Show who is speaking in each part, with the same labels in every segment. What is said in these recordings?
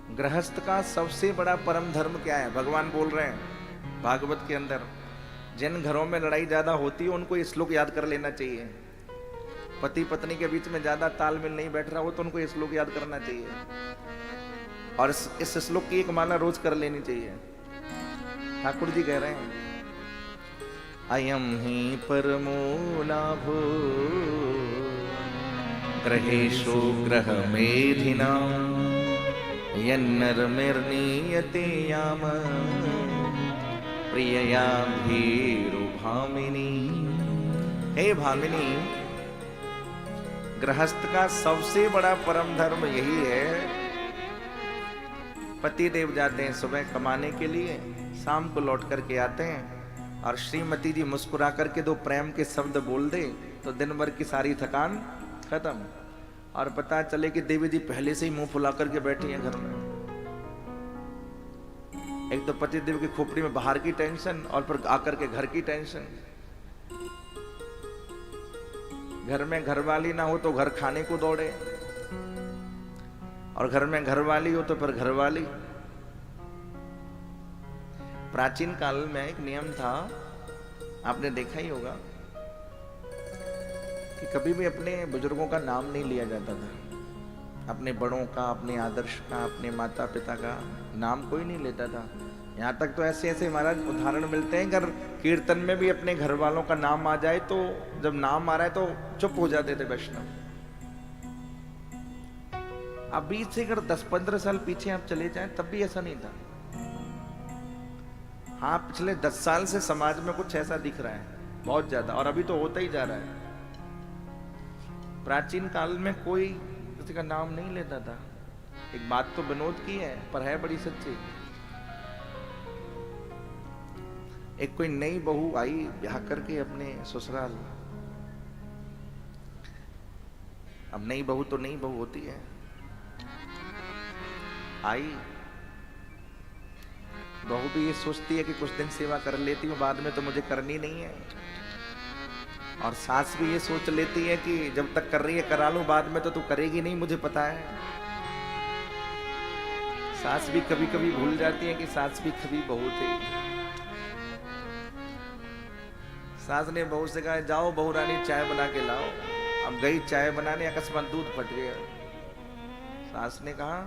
Speaker 1: गृहस्थ का सबसे बड़ा परम धर्म क्या है? भगवान बोल रहे हैं भागवत के अंदर, जिन घरों में लड़ाई ज्यादा होती है उनको ये श्लोक याद कर लेना चाहिए। पति पत्नी के बीच में ज्यादा तालमेल नहीं बैठ रहा हो तो उनको ये श्लोक याद करना चाहिए और इस श्लोक की एक माला रोज कर लेनी चाहिए। ठाकुर जी कह रहे हैं, अयम ही परमो लाभो ग्रहेशो ग्रह मेधिना यन्नरमिर्नीयते याम प्रियया भीरु भामिनी। हे भामिनी, गृहस्थ का सबसे बड़ा परम धर्म यही है। पति देव जाते हैं सुबह कमाने के लिए, शाम को लौट करके आते हैं और श्रीमती जी मुस्कुरा करके दो प्रेम के शब्द बोल दे तो दिन भर की सारी थकान खत्म। और पता चले कि देवी जी पहले से ही मुंह फुला करके बैठी हैं घर में। एक तो पति देव की खोपड़ी में बाहर की टेंशन और फिर आकर के घर की टेंशन। घर में घरवाली ना हो तो घर खाने को दौड़े और घर में घरवाली हो तो फिर घरवाली। प्राचीन काल में एक नियम था, आपने देखा ही होगा कि कभी भी अपने बुजुर्गों का नाम नहीं लिया जाता था। अपने बड़ों का, अपने आदर्श का, अपने माता पिता का नाम कोई नहीं लेता था। यहाँ तक तो ऐसे ऐसे महाराज उदाहरण मिलते हैं, अगर कीर्तन में भी अपने घर वालों का नाम आ जाए तो जब नाम आ रहा है तो चुप हो जाते थे वैष्णव। अभी से अगर 10-15 साल पीछे आप चले जाएं तब भी ऐसा नहीं था। हाँ, पिछले 10 साल से समाज में कुछ ऐसा दिख रहा है बहुत ज्यादा, और अभी तो होता ही जा रहा है। प्राचीन काल में कोई किसी का नाम नहीं लेता था। एक बात तो विनोद की है पर है बड़ी सच्ची। एक कोई नई बहू आई ब्याह करके अपने ससुराल। अब नई बहू तो नई बहू होती है, आई बहू भी ये सोचती है कि कुछ दिन सेवा कर लेती हूँ, बाद में तो मुझे करनी नहीं है। और सास भी ये सोच लेती है कि जब तक कर रही है करा लूं, बाद में तो तू करेगी नहीं, मुझे पता है। सास भी कभी कभी भूल जाती है कि सास भी कभी बहू थी। सास ने बहू से कहा, जाओ बहू रानी चाय बना के लाओ। अब गई चाय बनाने, अकस्मात दूध फट गया। सास ने कहा,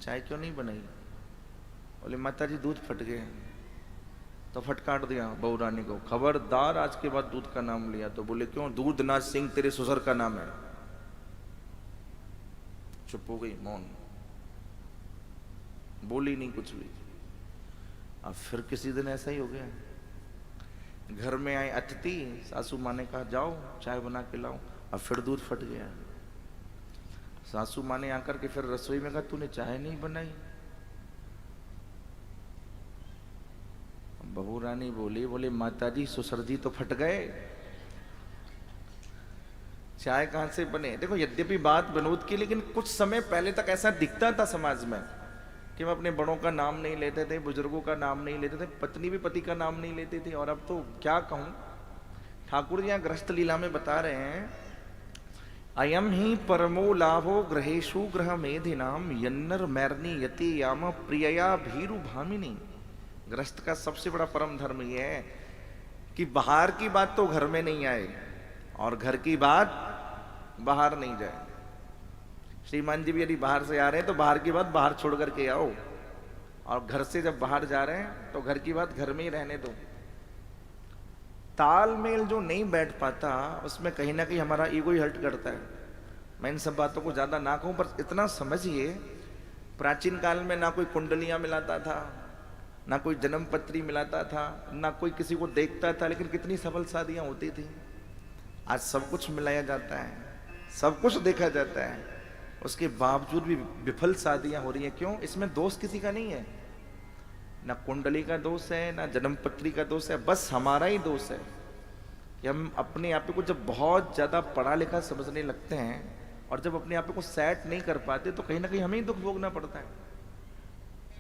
Speaker 1: चाय क्यों नहीं बनाई? बोले, माता जी दूध फट गए। तो फटकार दिया बहू रानी को, खबरदार आज के बाद दूध का नाम लिया तो। बोले, क्यों? दूधनाथ सिंह तेरे ससुर का नाम है। चुप हो गई, मौन, बोली नहीं कुछ भी। अब फिर किसी दिन ऐसा ही हो गया, घर में आए अतिथि, सासू माँ ने कहा जाओ चाय बना के लाओ, अब फिर दूध फट गया। सासू माँ ने आकर के फिर रसोई में कहा, तूने चाय नहीं बनाई? बहू रानी बोली, माता जी ससुर जी तो फट गए, चाय कहां से बने? देखो, यद्यपि बात विनोद की, लेकिन कुछ समय पहले तक ऐसा दिखता था समाज में कि हम अपने बड़ों का नाम नहीं लेते थे, बुजुर्गों का नाम नहीं लेते थे, पत्नी भी पति का नाम नहीं लेती थी। और अब तो क्या कहूं, ठाकुर जी यहाँ गृहस्थ लीला में बता रहे हैं, अयम ही परमो लाभो ग्रहेशु ग्रह मेधिनाम यन्नर मैरनी यति याम प्रियया भीरु भामिनी। गृहस्थ का सबसे बड़ा परम धर्म यह है कि बाहर की बात तो घर में नहीं आए और घर की बात बाहर नहीं जाए। श्रीमान जी भी यदि बाहर से आ रहे हैं तो बाहर की बात बाहर छोड़ करके आओ, और घर से जब बाहर जा रहे हैं तो घर की बात घर में ही रहने दो। तालमेल जो नहीं बैठ पाता उसमें कहीं ना कहीं हमारा ईगो ही हर्ट करता है। मैं इन सब बातों को ज्यादा ना कहूं, पर इतना समझिए, प्राचीन काल में ना कोई कुंडलियां मिलाता था, ना कोई जन्म पत्री मिलाता था, ना कोई किसी को देखता था, लेकिन कितनी सफल शादियां होती थी। आज सब कुछ मिलाया जाता है, सब कुछ देखा जाता है, उसके बावजूद भी विफल शादियां हो रही हैं। क्यों? इसमें दोष किसी का नहीं है, ना कुंडली का दोष है, ना जन्म पत्री का दोष है, बस हमारा ही दोष है कि हम अपने आप को जब बहुत ज्यादा पढ़ा लिखा समझने लगते हैं और जब अपने आप को सेट नहीं कर पाते तो कहीं ना कहीं हमें ही दुख भोगना पड़ता है।